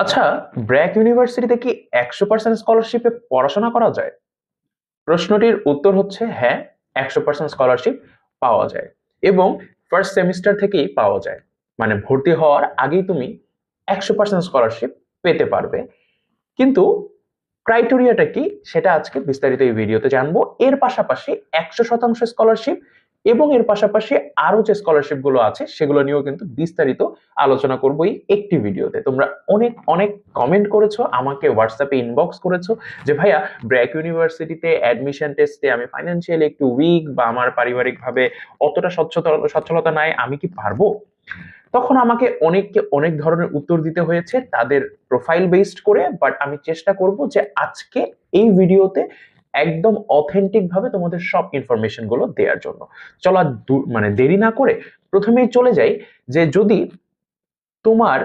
আচ্ছা, ব্র্যাক ইউনিভার্সিটিতে কি 100% স্কলারশিপে পড়াশোনা করা যায়? প্রশ্নটির উত্তর হচ্ছে হ্যাঁ, 100% স্কলারশিপ পাওয়া যায় এবং ফার্স্ট সেমিস্টার থেকেই পাওয়া যায়। মানে ভর্তি হওয়ার আগেই তুমি 100% স্কলারশিপ পেতে পারবে। কিন্তু ক্রাইটেরিয়াটা কি সেটা আজকে বিস্তারিত এই ভিডিওতে জানবো। এর পাশাপাশি 100% স্কলারশিপ এবং এর পাশাপাশি আরো যে স্কলারশিপ গুলো আছে সেগুলো নিয়েও কিন্তু বিস্তারিত আলোচনা করবো এই একটি ভিডিওতে। তোমরা অনেক অনেক কমেন্ট করেছো, আমাকে হোয়াটসঅ্যাপে ইনবক্স করেছো যে ভাইয়া ব্র্যাক ইউনিভার্সিটিতে অ্যাডমিশন টেস্টে আমি ফাইন্যান্সিয়ালি একটু উইক বা আমার পারিবারিকভাবে অতটা সচ্ছলতা নাই, আমি কি পারবো? তখন আমাকে অনেককে অনেক ধরনের উত্তর দিতে হয়েছে তাদের প্রোফাইল বেসড করে। বাট আমি চেষ্টা করব যে আজকে এই ভিডিওতে একদম অথেন্টিক ভাবে তোমাদের সব ইনফরমেশন গুলো দেওয়ার জন্য। চলো আর দেরি না করে প্রথমেই চলে যাই যে যদি তোমার